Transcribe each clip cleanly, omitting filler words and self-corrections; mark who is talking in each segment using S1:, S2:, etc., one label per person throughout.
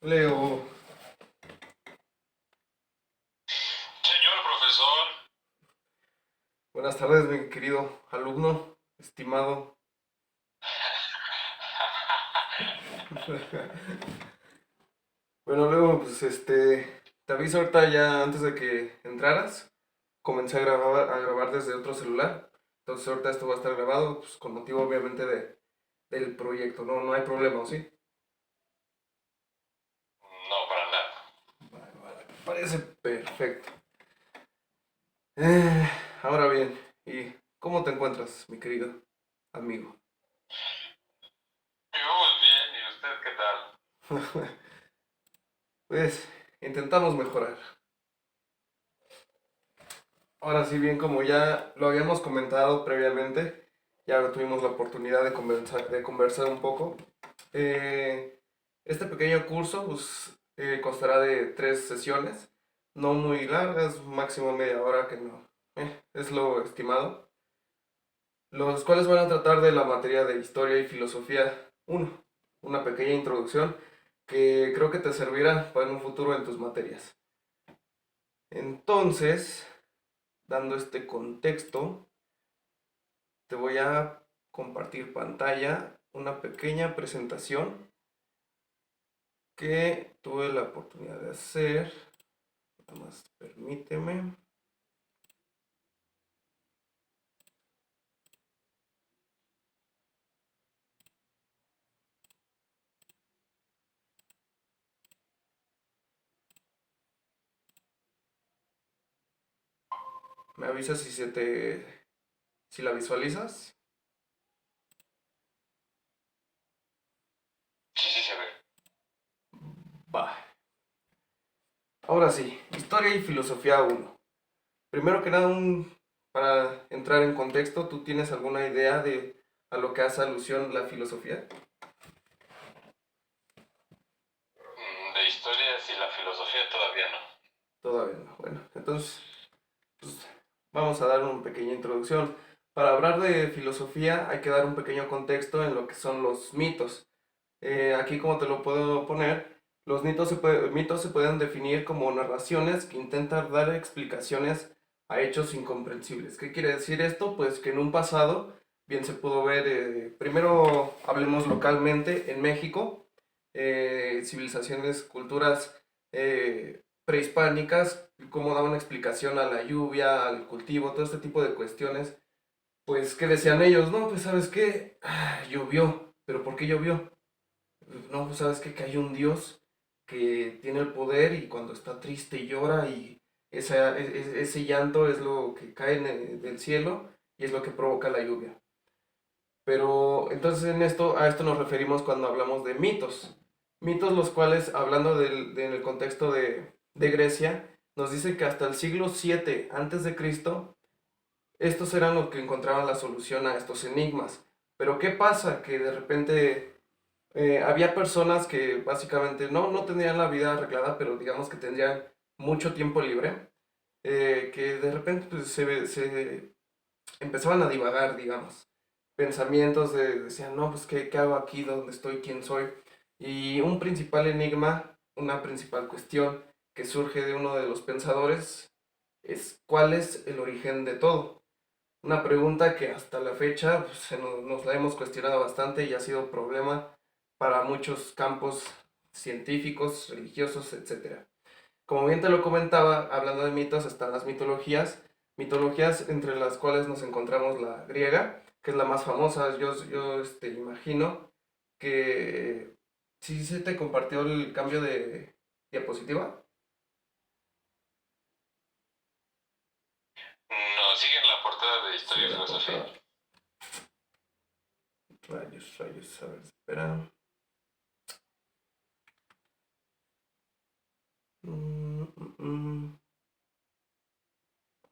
S1: Leo,
S2: Señor profesor,
S1: buenas tardes, mi querido alumno, estimado. Bueno, Leo, pues te aviso ahorita ya antes de que entraras. Comencé a grabar desde otro celular. Entonces ahorita esto va a estar grabado, pues con motivo obviamente del proyecto. No, no hay problema, ¿o sí?
S2: no para nada.
S1: Vale, vale, me parece perfecto. Eh, Ahora bien, ¿y cómo te encuentras, mi querido amigo?
S2: Yo muy bien, ¿y usted qué tal?
S1: Pues intentamos mejorar. Ahora sí, bien como ya lo habíamos comentado previamente, ya tuvimos la oportunidad de conversar un poco. Eh, este pequeño curso pues, constará de 3 sesiones, no muy largas, máximo media hora, que no es lo estimado, los cuales van a tratar de la materia de Historia y Filosofía 1, una pequeña introducción que creo que te servirá para un futuro en tus materias. Entonces, dando este contexto, te voy a compartir pantalla, una pequeña presentación que tuve la oportunidad de hacer. Nada más permíteme. Me avisas si la visualizas.
S2: Sí, sí se ve.
S1: Va. Ahora sí, Historia y Filosofía 1. Primero que nada, para entrar en contexto, ¿tú tienes alguna idea de a lo que hace alusión la filosofía?
S2: De historias y la filosofía todavía no.
S1: Todavía no. Bueno, entonces pues, vamos a dar una pequeña introducción. Para hablar de filosofía hay que dar un pequeño contexto en lo que son los mitos. Aquí como te lo puedo poner, los mitos se pueden definir como narraciones que intentan dar explicaciones a hechos incomprensibles. ¿Qué quiere decir esto? Pues que en un pasado bien se pudo ver, primero hablemos localmente en México, civilizaciones, culturas prehispánicas, cómo daban explicación a la lluvia, al cultivo, todo este tipo de cuestiones. Pues, ¿qué decían ellos? No, pues, ¿sabes qué? Llovió. ¿Pero por qué llovió? No, pues, ¿sabes qué? Que hay un Dios que tiene el poder y cuando está triste llora y ese llanto es lo que cae del cielo y es lo que provoca la lluvia. Pero entonces a esto nos referimos cuando hablamos de mitos. Mitos los cuales, hablando en el contexto de Grecia, nos dicen que hasta el siglo 7 antes de Cristo, estos eran los que encontraban la solución a estos enigmas. Pero ¿qué pasa? Que de repente había personas que básicamente no tendrían la vida arreglada, pero digamos que tendrían mucho tiempo libre, que de repente pues, se empezaban a divagar, digamos. Pensamientos decían, no, pues ¿qué hago aquí? ¿Dónde estoy? ¿Quién soy? Y un principal enigma, una principal cuestión que surge de uno de los pensadores es ¿cuál es el origen de todo? Una pregunta que hasta la fecha pues, nos la hemos cuestionado bastante y ha sido problema para muchos campos científicos, religiosos, etcétera. Como bien te lo comentaba, hablando de mitos, están las mitologías entre las cuales nos encontramos la griega, que es la más famosa. Yo imagino que sí se te compartió el cambio de diapositiva.
S2: No, sigue en la portada de
S1: Sigue
S2: historia y
S1: la
S2: filosofía.
S1: portada. Rayos, rayos, a ver, espera. Mm, mm, mm.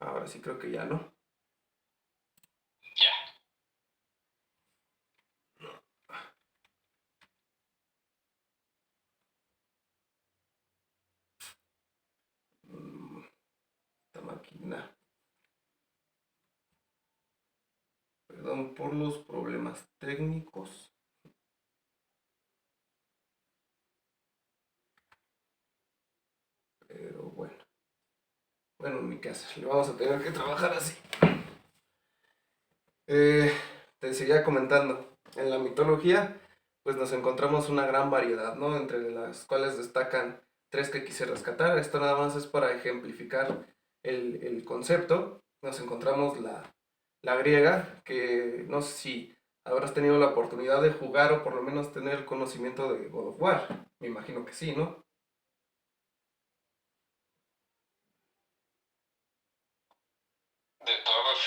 S1: Ahora sí creo que ya no.
S2: Ya.
S1: Mm, Esta máquina. Perdón por los problemas técnicos. qué hacer. Le vamos a tener que trabajar así. Eh, Te seguía comentando, en la mitología, pues nos encontramos una gran variedad, ¿no? Entre las cuales destacan tres que quise rescatar. Esto nada más es para ejemplificar el concepto. Nos encontramos la griega, que no sé si habrás tenido la oportunidad de jugar o por lo menos tener el conocimiento de God of War. Me imagino que sí, ¿no?
S2: De todos.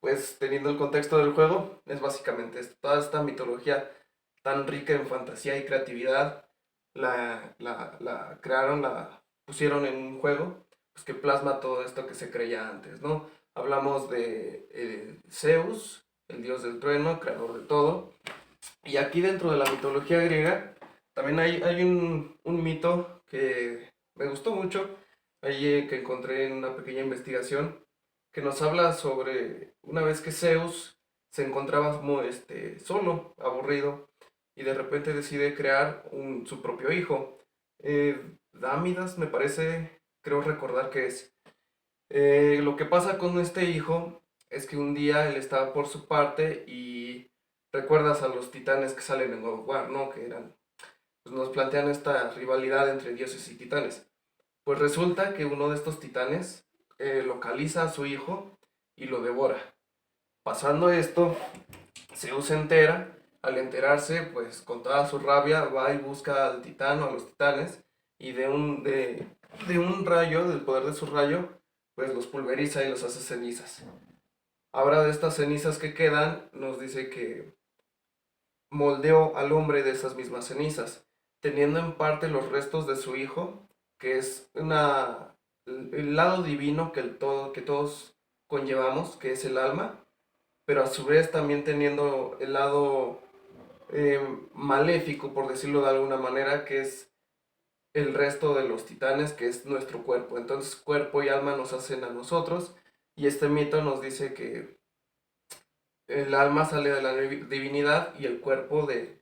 S1: Pues teniendo el contexto del juego, es básicamente esto. Toda esta mitología tan rica en fantasía y creatividad, la crearon, la pusieron en un juego, pues que plasma todo esto que se creía antes, ¿no? Hablamos de Zeus, el dios del trueno, creador de todo. Y aquí dentro de la mitología griega, también hay un mito que me gustó mucho, ahí que encontré en una pequeña investigación, que nos habla sobre una vez que Zeus se encontraba solo, aburrido, y de repente decide crear su propio hijo. Dámidas, me parece, creo recordar que es. Lo que pasa con este hijo es que un día él estaba por su parte y recuerdas a los titanes que salen en God of War, ¿no? Que eran, pues nos plantean esta rivalidad entre dioses y titanes. Pues resulta que uno de estos titanes localiza a su hijo y lo devora. Pasando esto, Zeus se entera. Al enterarse, pues con toda su rabia va y busca al titán o a los titanes y de un rayo, del poder de su rayo, pues los pulveriza y los hace cenizas. Ahora de estas cenizas que quedan, nos dice que moldeó al hombre de esas mismas cenizas, teniendo en parte los restos de su hijo, que es el lado divino que, que todos conllevamos, que es el alma, pero a su vez también teniendo el lado maléfico, por decirlo de alguna manera, que es el resto de los titanes, que es nuestro cuerpo. Entonces cuerpo y alma nos hacen a nosotros, y este mito nos dice que el alma sale de la divinidad y el cuerpo de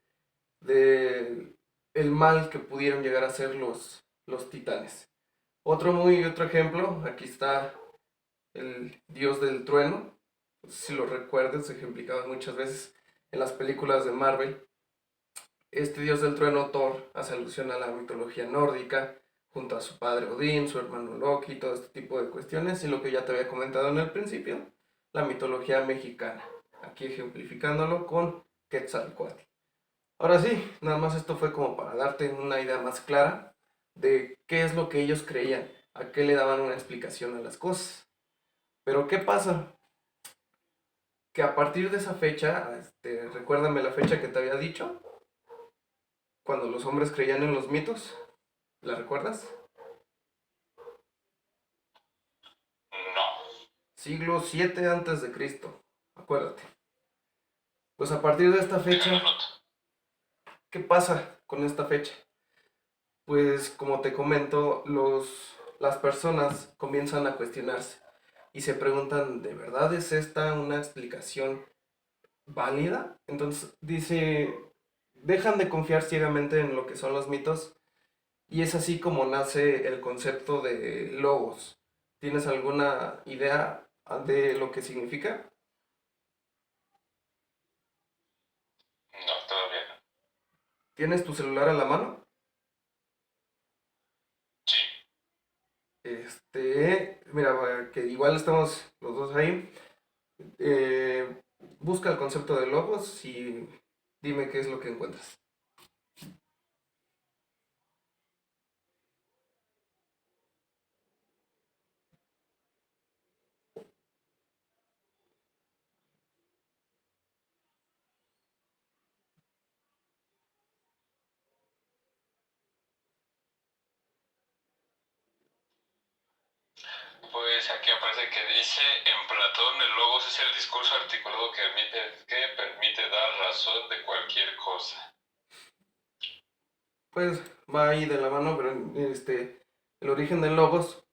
S1: el mal que pudieron llegar a ser los titanes. Otro ejemplo, aquí está el dios del trueno, si lo recuerdas, ejemplificado muchas veces en las películas de Marvel. Este dios del trueno, Thor, hace alusión a la mitología nórdica, junto a su padre Odín, su hermano Loki, todo este tipo de cuestiones, y lo que ya te había comentado en el principio, la mitología mexicana, aquí ejemplificándolo con Quetzalcóatl. Ahora sí, nada más esto fue como para darte una idea más clara de qué es lo que ellos creían, a qué le daban una explicación a las cosas. Pero ¿qué pasa? Que a partir de esa fecha, recuérdame la fecha que te había dicho, cuando los hombres creían en los mitos, ¿la recuerdas?
S2: No.
S1: Siglo 7 antes de Cristo, acuérdate. Pues a partir de esta fecha,
S2: Déjalo noto.
S1: ¿qué pasa con esta fecha? Pues como te comento, las personas comienzan a cuestionarse y se preguntan, ¿de verdad es esta una explicación válida? Entonces dice, dejan de confiar ciegamente en lo que son los mitos y es así como nace el concepto de logos. ¿Tienes alguna idea de lo que significa?
S2: No, todavía no.
S1: ¿Tienes tu celular a la mano?
S2: Sí.
S1: Mira, que igual estamos los dos ahí. Busca el concepto de logos y dime qué es lo que encuentras.
S2: Pues aquí aparece que dice, en Platón el logos es el discurso articulado que permite dar razón de cualquier cosa.
S1: Pues va ahí de la mano, pero el origen del logos,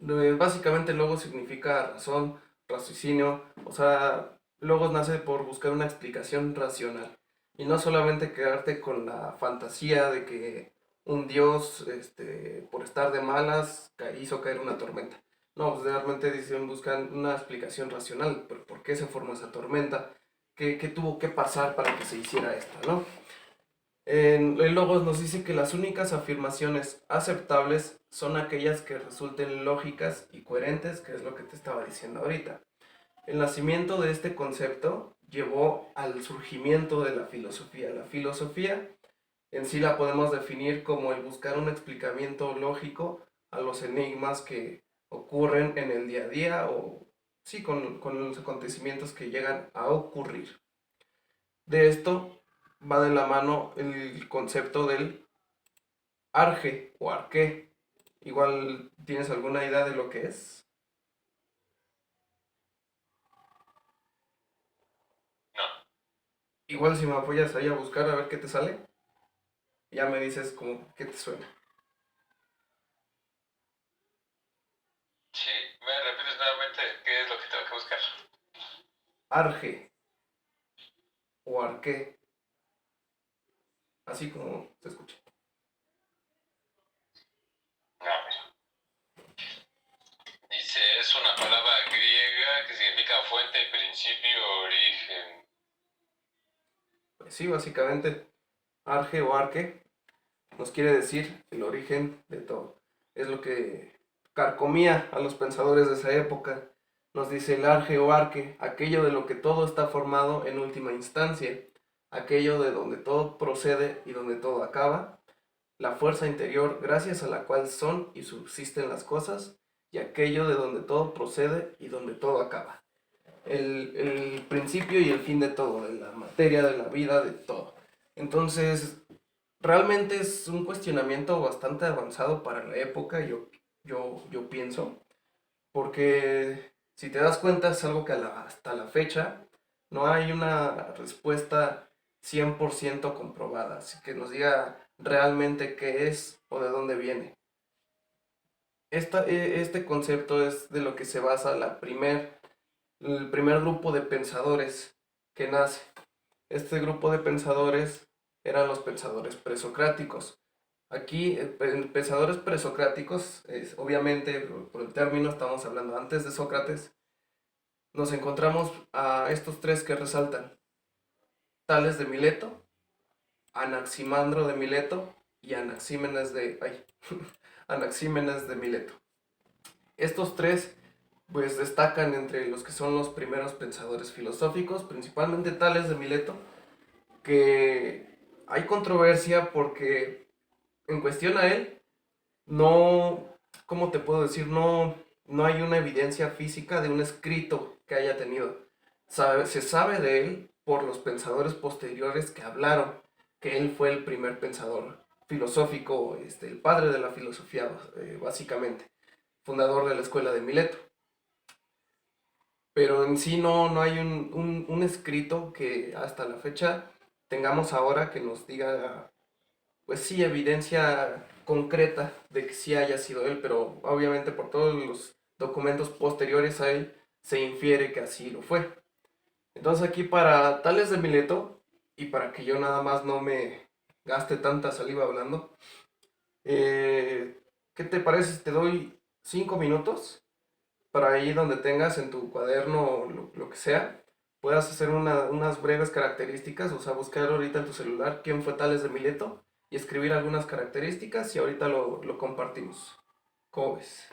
S1: básicamente logos significa razón, raciocinio, o sea, logos nace por buscar una explicación racional y no solamente quedarte con la fantasía de que un dios, por estar de malas, hizo caer una tormenta. No, pues realmente dicen, buscan una explicación racional, por qué se formó esa tormenta, qué tuvo que pasar para que se hiciera esto, ¿no? En el Logos nos dice que las únicas afirmaciones aceptables son aquellas que resulten lógicas y coherentes, que es lo que te estaba diciendo ahorita. El nacimiento de este concepto llevó al surgimiento de la filosofía. La filosofía en sí la podemos definir como el buscar un explicamiento lógico a los enigmas que ocurren en el día a día o sí, con los acontecimientos que llegan a ocurrir. De esto va de la mano el concepto del arge o arqué. Igual, ¿tienes alguna idea de lo que es?
S2: No.
S1: Igual si me apoyas ahí a buscar a ver qué te sale, ya me dices como qué te suena.
S2: Sí. ¿Me repites nuevamente qué es lo que tengo que buscar?
S1: Arge o arqué, así como se escucha.
S2: A ver. Dice, es una palabra griega que significa fuente, principio, origen.
S1: Pues sí, básicamente, arge o arque nos quiere decir el origen de todo. Es lo que carcomía a los pensadores de esa época. Nos dice el arge o arque, aquello de lo que todo está formado en última instancia, aquello de donde todo procede y donde todo acaba, la fuerza interior gracias a la cual son y subsisten las cosas, y aquello de donde todo procede y donde todo acaba. El principio y el fin de todo, de la materia, de la vida, de todo. Entonces, realmente es un cuestionamiento bastante avanzado para la época, yo pienso, porque si te das cuenta es algo que hasta la fecha no hay una respuesta 100% comprobada, así que nos diga realmente qué es o de dónde viene. Este concepto es de lo que se basa el primer grupo de pensadores que nace. Este grupo de pensadores eran los pensadores presocráticos. Aquí, pensadores presocráticos, obviamente por el término estamos hablando antes de Sócrates, nos encontramos a estos tres que resaltan: Tales de Mileto, Anaximandro de Mileto y Anaxímenes de Mileto. Estos tres pues destacan entre los que son los primeros pensadores filosóficos, principalmente Tales de Mileto, que hay controversia porque en cuestión a él no, ¿cómo te puedo decir? No hay una evidencia física de un escrito que haya tenido. Se sabe de él por los pensadores posteriores que hablaron, que él fue el primer pensador filosófico, el padre de la filosofía, básicamente, fundador de la escuela de Mileto. Pero en sí no hay un escrito que hasta la fecha tengamos ahora que nos diga, pues sí, evidencia concreta de que sí haya sido él, pero obviamente por todos los documentos posteriores a él se infiere que así lo fue. Entonces aquí para Tales de Mileto, y para que yo nada más no me gaste tanta saliva hablando, ¿qué te parece si te doy 5 minutos para ahí donde tengas en tu cuaderno o lo que sea, puedas hacer unas breves características, o sea, buscar ahorita en tu celular quién fue Tales de Mileto y escribir algunas características y ahorita lo compartimos? ¿Cómo ves?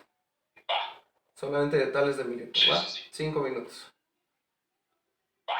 S2: Va.
S1: Solamente de Tales de Mileto,
S2: Sí, sí,
S1: ¿va?
S2: sí.
S1: 5 minutos.
S2: Va.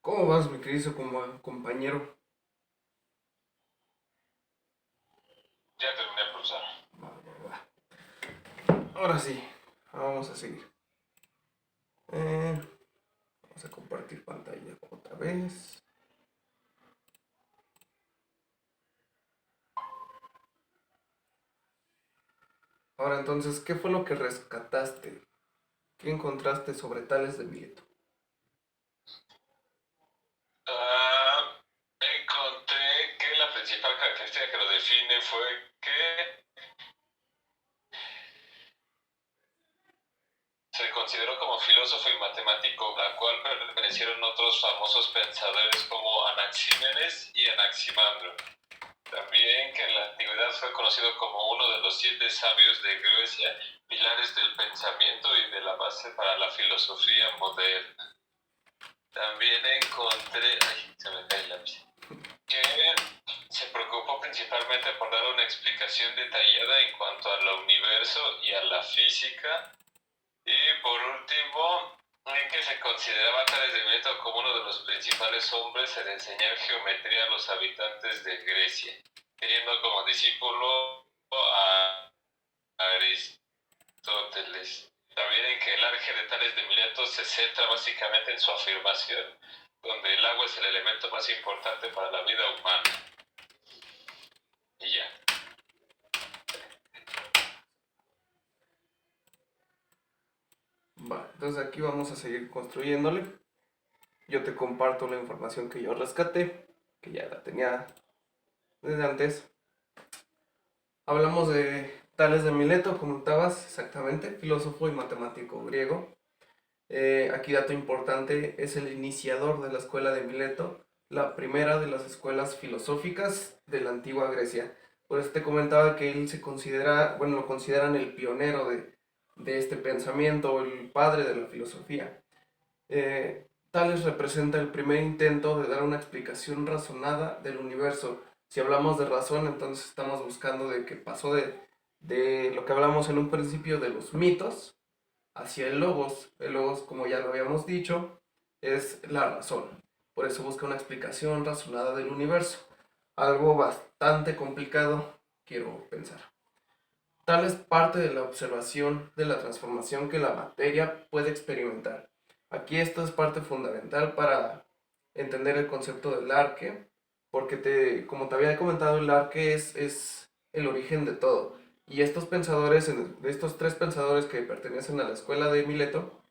S1: ¿Cómo vas, mi querido compañero?
S2: Ya terminé, profesor.
S1: Va, va, va. Ahora sí, vamos a seguir. Vamos a compartir pantalla otra vez. Ahora entonces, ¿qué fue lo que rescataste? ¿Qué encontraste sobre Tales de Mileto?
S2: Encontré que la principal característica que lo define fue que se consideró como filósofo y matemático, a cual pertenecieron otros famosos pensadores como Anaxímenes y Anaximandro. También que en la antigüedad fue conocido como uno de los 7 sabios de Grecia, pilares del pensamiento y de la base para la filosofía moderna. También encontré, ay, se me cae el lápiz, que se preocupó principalmente por dar una explicación detallada en cuanto al universo y a la física. Y por último, en que se consideraba a Tales de Mileto como uno de los principales hombres en enseñar geometría a los habitantes de Grecia, teniendo como discípulo a Aristóteles. También en que el Arge de Tales de Mileto se centra básicamente en su afirmación, donde el agua es el elemento más importante para la vida humana. Y ya.
S1: Va, entonces aquí vamos a seguir construyéndole. Yo te comparto la información que yo rescaté, que ya la tenía desde antes. Hablamos de Tales de Mileto, comentabas exactamente, filósofo y matemático griego. Aquí dato importante, es el iniciador de la escuela de Mileto, la primera de las escuelas filosóficas de la antigua Grecia. Por eso te comentaba que él se considera, bueno, lo consideran el pionero de este pensamiento, el padre de la filosofía. Tales representa el primer intento de dar una explicación razonada del universo. Si hablamos de razón, entonces estamos buscando de que pasó de lo que hablamos en un principio de los mitos hacia el logos. El logos, como ya lo habíamos dicho, es la razón. Por eso busca una explicación razonada del universo. Algo bastante complicado, quiero pensar. Tal es parte de la observación de la transformación que la materia puede experimentar. Aquí esto es parte fundamental para entender el concepto del arque, porque como te había comentado, el arque es el origen de todo. Y estos pensadores, estos tres pensadores que pertenecen a la escuela de Mileto,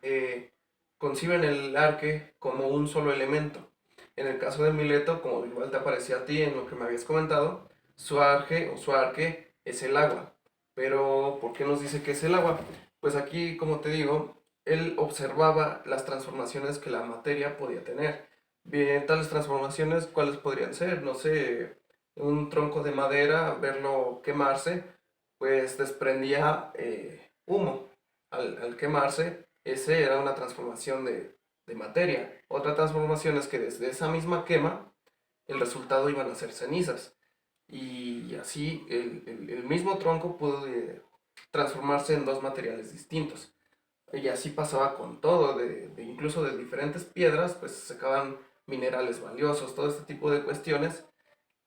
S1: eh, conciben el arque como un solo elemento. En el caso de Mileto, como igual te aparecía a ti en lo que me habías comentado, su arque o su arque es el agua. Pero, ¿por qué nos dice que es el agua? Pues aquí, como te digo, él observaba las transformaciones que la materia podía tener. Bien, tales transformaciones, ¿cuáles podrían ser? No sé, un tronco de madera, verlo quemarse, pues desprendía humo. Al quemarse, ese era una transformación de materia. Otra transformación es que desde esa misma quema, el resultado iban a ser cenizas. Y así el mismo tronco pudo transformarse en dos materiales distintos. Y así pasaba con todo, incluso de diferentes piedras, pues se sacaban minerales valiosos, todo este tipo de cuestiones.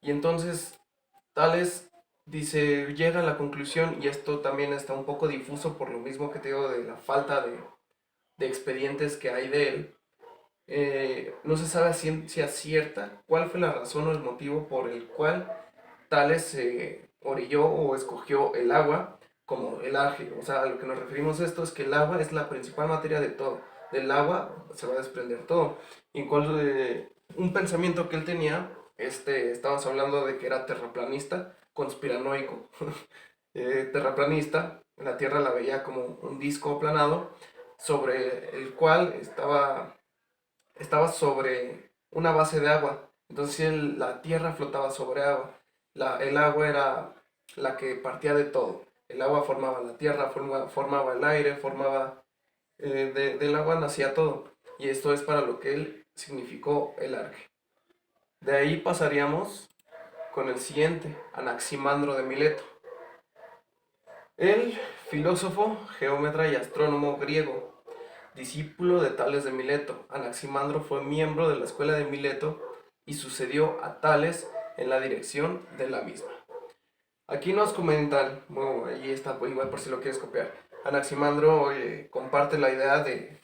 S1: Y entonces Tales dice, llega a la conclusión, y esto también está un poco difuso por lo mismo que te digo de la falta de expedientes que hay de él. No se sabe a ciencia cierta cuál fue la razón o el motivo por el cual Tales se orilló o escogió el agua como el arque. O sea, a lo que nos referimos esto es que el agua es la principal materia de todo. Del agua se va a desprender todo. Y en cuanto de un pensamiento que él tenía, estamos hablando de que era terraplanista, conspiranoico, terraplanista, la Tierra la veía como un disco aplanado sobre el cual estaba sobre una base de agua. Entonces la Tierra flotaba sobre agua. El agua era la que partía de todo. El agua formaba la Tierra, formaba el aire, del agua nacía todo. Y esto es para lo que él significó el arque. De ahí pasaríamos con el siguiente, Anaximandro de Mileto. El filósofo, geómetra y astrónomo griego, discípulo de Tales de Mileto. Anaximandro fue miembro de la escuela de Mileto y sucedió a Tales en la dirección de la misma. Aquí nos comentan, bueno, ahí está, igual por si lo quieres copiar. Anaximandro comparte la idea de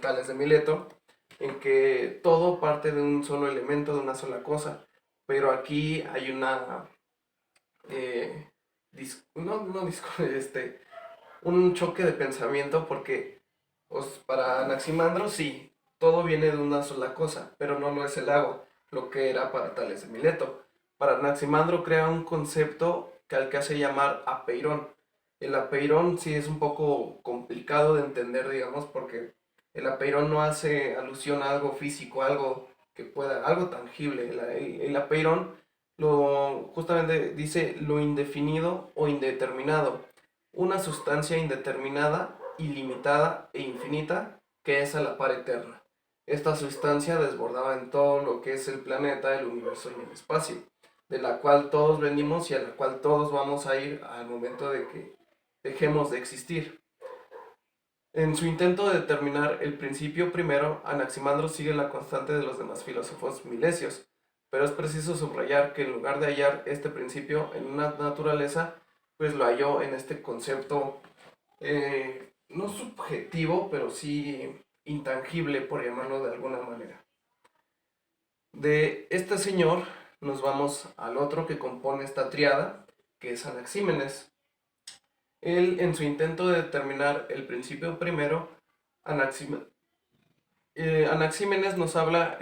S1: Tales de Mileto en que todo parte de un solo elemento, de una sola cosa, pero aquí hay una, no, un choque de pensamiento porque pues, para Anaximandro sí, todo viene de una sola cosa, pero no lo es el agua, lo que era para Tales de Mileto. Para Anaximandro crea un concepto al que hace llamar apeirón. El apeirón sí es un poco complicado de entender, digamos, porque el apeirón no hace alusión a algo físico, algo tangible. El apeirón justamente dice lo indefinido o indeterminado, una sustancia indeterminada, ilimitada e infinita que es a la par eterna. Esta sustancia desbordaba en todo lo que es el planeta, el universo y el espacio, de la cual todos venimos y a la cual todos vamos a ir al momento de que dejemos de existir. En su intento de determinar el principio primero, Anaximandro sigue la constante de los demás filósofos milesios, pero es preciso subrayar que en lugar de hallar este principio en una naturaleza, pues lo halló en este concepto no subjetivo, pero sí intangible, por llamarlo de alguna manera. De este señor nos vamos al otro que compone esta triada, que es Anaxímenes. Él, en su intento de determinar el principio primero, Anaxímenes nos habla,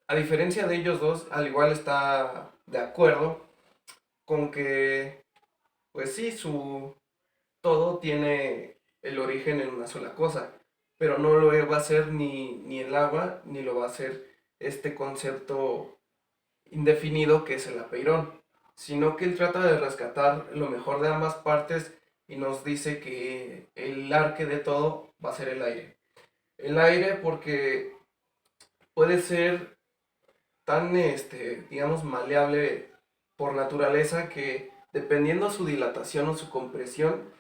S1: a diferencia de ellos dos, al igual está de acuerdo con que, pues sí, todo tiene el origen en una sola cosa, pero no lo va a ser ni el agua, ni lo va a ser este concepto indefinido que es el apeirón, sino que él trata de rescatar lo mejor de ambas partes y nos dice que el arque de todo va a ser el aire. El aire porque puede ser tan, digamos, maleable por naturaleza que dependiendo su dilatación o su compresión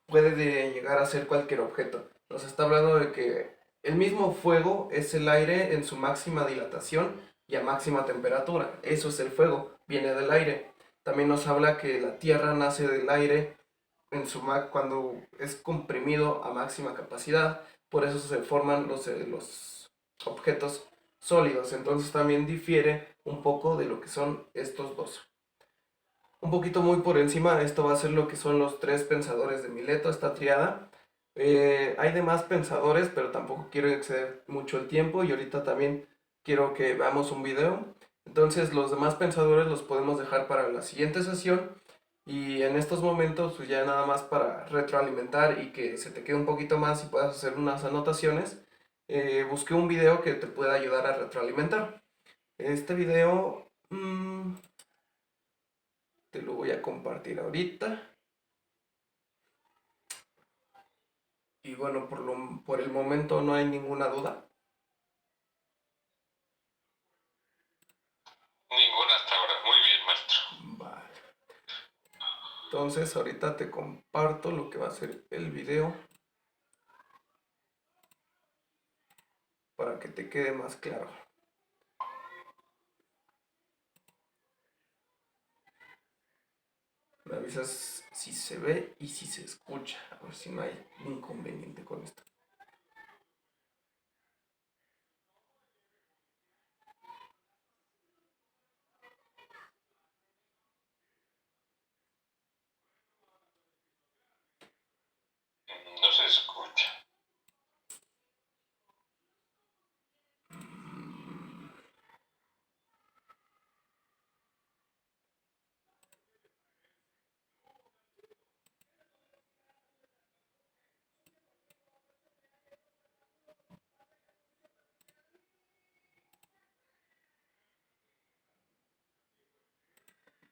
S1: puede llegar a ser cualquier objeto. Nos está hablando de que el mismo fuego es el aire en su máxima dilatación y a máxima temperatura. Eso es el fuego, viene del aire. También nos habla que la Tierra nace del aire cuando es comprimido a máxima capacidad, por eso se forman los objetos sólidos. Entonces también difiere un poco de lo que son estos dos. Un poquito muy por encima, esto va a ser lo que son los tres pensadores de Mileto, esta triada. Hay demás pensadores, pero tampoco quiero exceder mucho el tiempo y ahorita también quiero que veamos un video. Entonces los demás pensadores los podemos dejar para la siguiente sesión y en estos momentos pues ya nada más para retroalimentar y que se te quede un poquito más y puedas hacer unas anotaciones. Busqué un video que te pueda ayudar a retroalimentar. Este video te lo voy a compartir ahorita. Y bueno, por el momento no hay ninguna duda.
S2: Ninguna hasta ahora. Muy bien, maestro.
S1: Vale. Entonces ahorita te comparto lo que va a ser el video para que te quede más claro. Me avisas si se ve y si se escucha. A ver si no hay inconveniente con esto.
S2: No se escucha.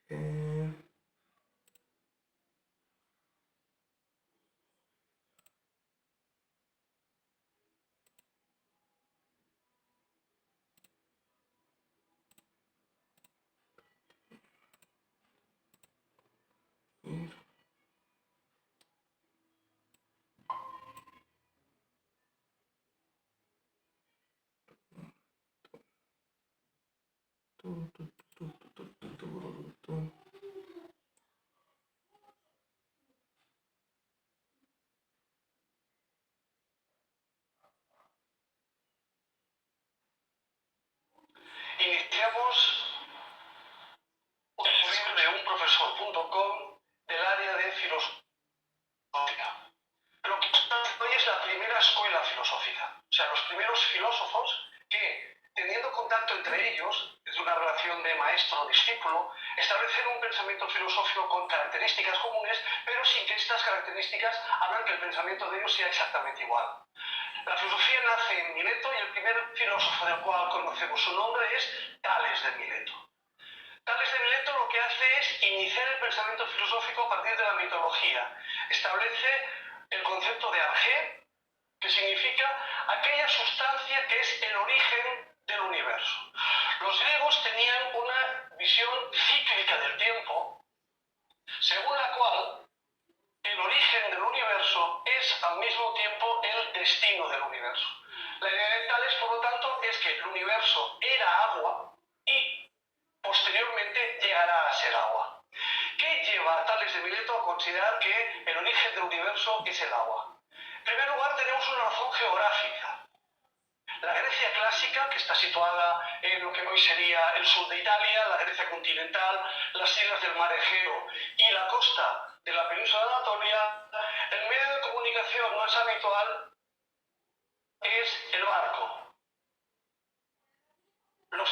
S1: Eh,
S3: Iniciamos un correo de unprofesor.com del área de filosofía. Lo que hoy es la primera escuela filosófica. O sea, los primeros filósofos que, teniendo contacto entre ellos, desde una relación de maestro-discípulo, establecen un pensamiento filosófico con características comunes, pero sin que estas características hagan que el pensamiento de ellos sea exactamente igual. La filosofía nace en Mileto y el primer filósofo del cual conocemos su nombre es Tales de Mileto. Tales de Mileto lo que hace es iniciar el pensamiento filosófico a partir de la mitología. Establece el concepto de arjé, que significa aquella sustancia que es el origen del universo. Los griegos tenían una visión cíclica del tiempo, según la cual el origen del universo es al mismo tiempo el destino del universo. La idea de Tales, por lo tanto, es que el universo era agua y posteriormente llegará a ser agua. ¿Qué lleva a Tales de Mileto a considerar que el origen del universo es el agua? En primer lugar, tenemos una razón geográfica. La Grecia clásica, que está situada en lo que hoy sería el sur de Italia, la Grecia continental, las islas del mar Egeo y la costa de la península de Anatolia, el medio de comunicación más habitual es el barco. Los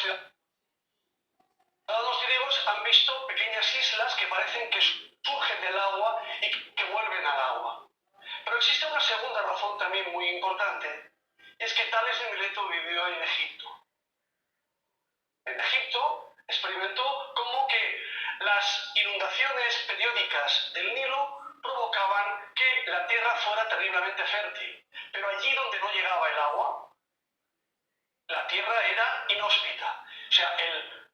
S3: ciudadanos griegos han visto pequeñas islas que parecen que surgen del agua y que vuelven al agua. Pero existe una segunda razón también muy importante, es que Tales de Mileto vivió en Egipto. En Egipto experimentó cómo que las inundaciones periódicas del Nilo provocaban que la tierra fuera terriblemente fértil. Pero allí donde no llegaba el agua, la tierra era inhóspita. O sea, el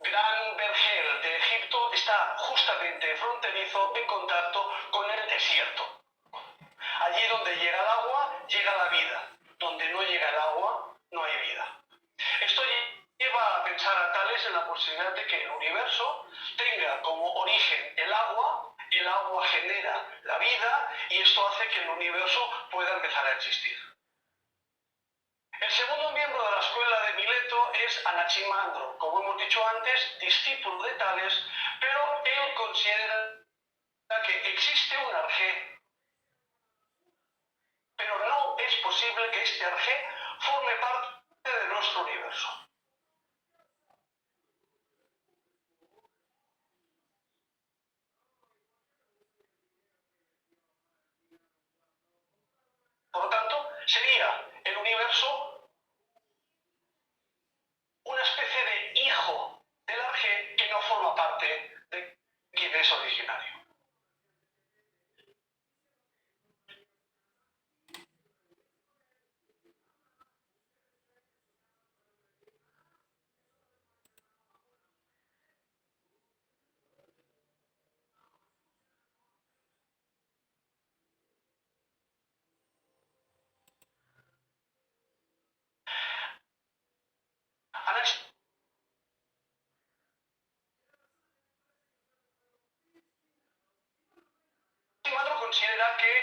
S3: Gran Vergel de Egipto está justamente fronterizo en contacto con el desierto. Allí donde llega el agua, llega la vida. Donde no llega el agua, no hay vida. Esto lleva a pensar a Tales en la considerad que el universo tenga como origen el agua genera la vida y esto hace que el universo pueda empezar a existir. El segundo miembro de la escuela de Mileto es Anaximandro, como hemos dicho antes, discípulo de Tales, pero él considera que existe un arjé, pero no es posible que este arjé forme parte de nuestro universo. Por lo tanto, sería el universo una especie de hijo del arjé que no forma parte de quien es originario. Anaximandro considera que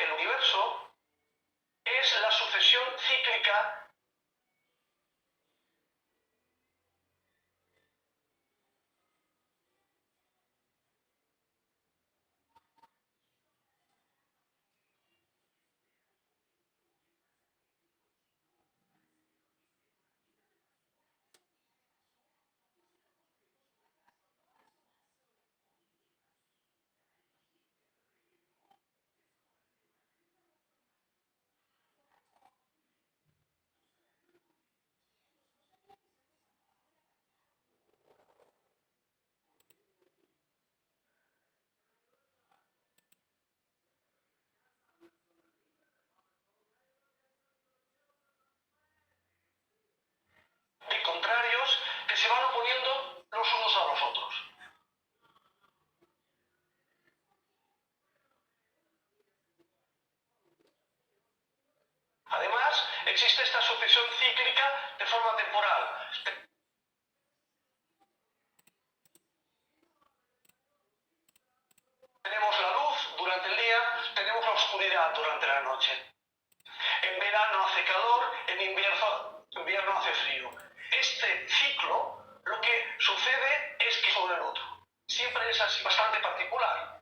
S3: el universo es la sucesión cíclica de contrarios que se van oponiendo los unos a los otros. Además, existe esta sucesión cíclica de forma temporal. Tenemos la luz durante el día, tenemos la oscuridad durante la noche. En verano hace calor, en invierno hace frío. Este ciclo, lo que sucede es que sobre el otro. Siempre es así, bastante particular,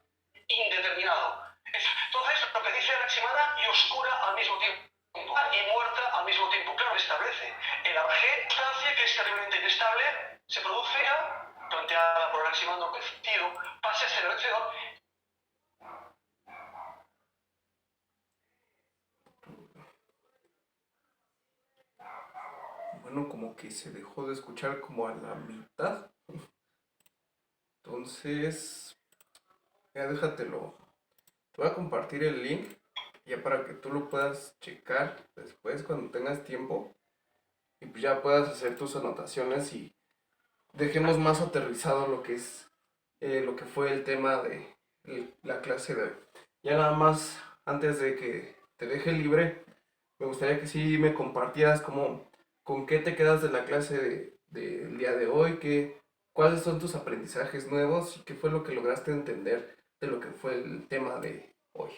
S3: indeterminado. Entonces, lo que dice Anaximandro, y oscura al mismo tiempo, y muerta al mismo tiempo. Claro, establece el arjé, sustancia que es terriblemente inestable, se produce, planteada por Anaximandro, que pase a ser el vencedor.
S1: Bueno, como que se dejó de escuchar como a la mitad. Entonces, ya déjatelo. Te voy a compartir el link ya para que tú lo puedas checar después cuando tengas tiempo y pues ya puedas hacer tus anotaciones y dejemos más aterrizado lo que es lo que fue el tema de la clase de hoy. Ya nada más, antes de que te deje libre, me gustaría que sí me compartieras como con qué te quedas de la clase del día de hoy, cuáles son tus aprendizajes nuevos y qué fue lo que lograste entender de lo que fue el tema de hoy.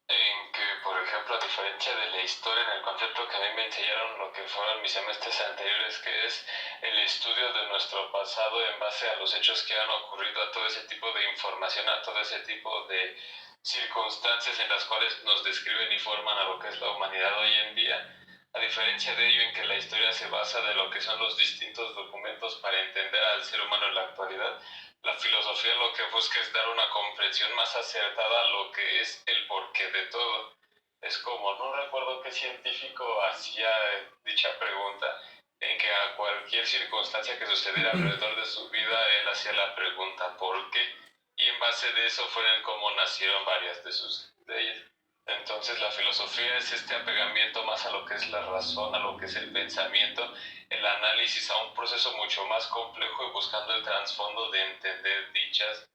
S2: En que, por ejemplo, a diferencia de la historia, en el concepto que a mí me enseñaron lo que fueron mis semestres anteriores, que es el estudio de nuestro pasado en base a los hechos que han ocurrido, a todo ese tipo de información, a todo ese tipo de circunstancias en las cuales nos describen y forman a lo que es la humanidad hoy en día. A diferencia de ello, en que la historia se basa de lo que son los distintos documentos para entender al ser humano en la actualidad, la filosofía lo que busca es dar una comprensión más acertada a lo que es el porqué de todo. Es como, no recuerdo qué científico hacía dicha pregunta, en que a cualquier circunstancia que sucediera alrededor de su vida, él hacía la pregunta ¿por qué? Y en base de eso fueron como nacieron varias de ellas. Entonces la filosofía es este apegamiento más a lo que es la razón, a lo que es el pensamiento, el análisis a un proceso mucho más complejo y buscando el trasfondo de entender dichas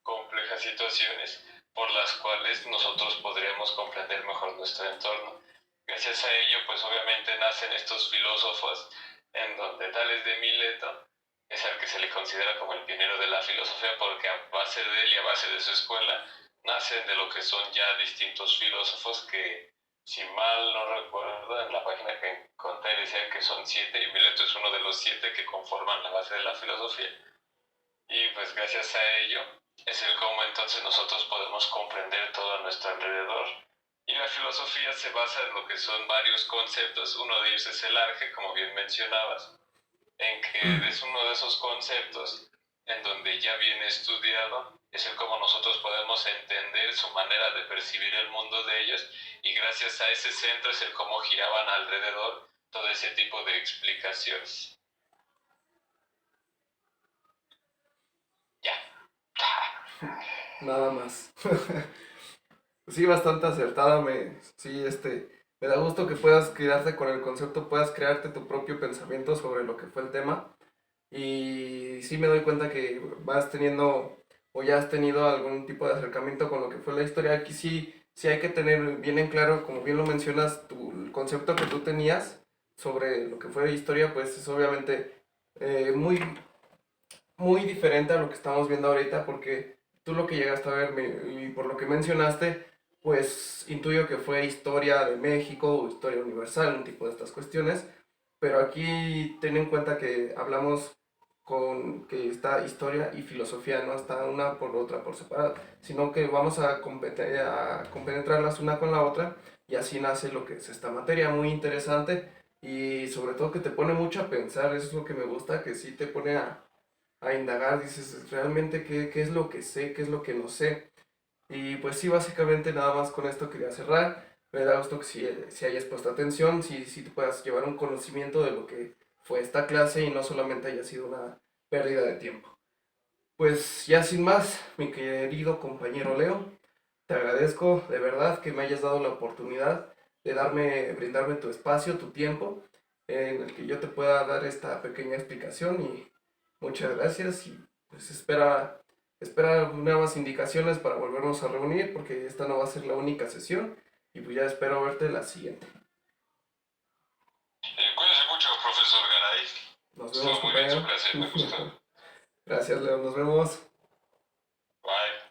S2: complejas situaciones por las cuales nosotros podríamos comprender mejor nuestro entorno. Gracias a ello, pues obviamente nacen estos filósofos en donde Tales de Mileto es al que se le considera como el pionero de la filosofía porque a base de él y a base de su escuela nacen de lo que son ya distintos filósofos que, si mal no recuerdo, en la página que encontré decía que son 7 y Mileto es uno de los 7 que conforman la base de la filosofía. Y pues gracias a ello es el cómo entonces nosotros podemos comprender todo a nuestro alrededor. Y la filosofía se basa en lo que son varios conceptos. Uno de ellos es el arge, como bien mencionabas, en que es uno de esos conceptos en donde ya viene estudiado, es el cómo nosotros podemos entender su manera de percibir el mundo de ellos, y gracias a ese centro es el cómo giraban alrededor todo ese tipo de explicaciones. Ya.
S1: Nada más. Sí, bastante acertada. Me da gusto que puedas quedarte con el concepto, puedas crearte tu propio pensamiento sobre lo que fue el tema. Y sí me doy cuenta que vas teniendo o ya has tenido algún tipo de acercamiento con lo que fue la historia. Aquí sí hay que tener bien en claro, como bien lo mencionas, el concepto que tú tenías sobre lo que fue historia, pues es obviamente muy, muy diferente a lo que estamos viendo ahorita, porque tú lo que llegaste a ver y por lo que mencionaste, pues intuyo que fue historia de México o historia universal, un tipo de estas cuestiones, pero aquí ten en cuenta que hablamos con que está historia y filosofía, no está una por otra por separado, sino que vamos a compenetrarlas una con la otra y así nace lo que es esta materia muy interesante y sobre todo que te pone mucho a pensar, eso es lo que me gusta, que sí te pone a indagar, dices realmente qué es lo que sé, qué es lo que no sé. Y pues sí, básicamente nada más con esto quería cerrar. Me da gusto que si hayas puesto atención, si te puedas llevar un conocimiento de lo que fue esta clase y no solamente haya sido una pérdida de tiempo. Pues ya sin más, mi querido compañero Leo, te agradezco de verdad que me hayas dado la oportunidad de brindarme tu espacio, tu tiempo, en el que yo te pueda dar esta pequeña explicación y muchas gracias y pues espera nuevas indicaciones para volvernos a reunir porque esta no va a ser la única sesión y pues ya espero verte la siguiente.
S2: Cuídese mucho, profesor Garay.
S1: Nos vemos,
S2: Estuvo muy bien su
S1: compañero.
S2: clase, me gustó.
S1: Gracias, Leo, nos vemos.
S2: Bye.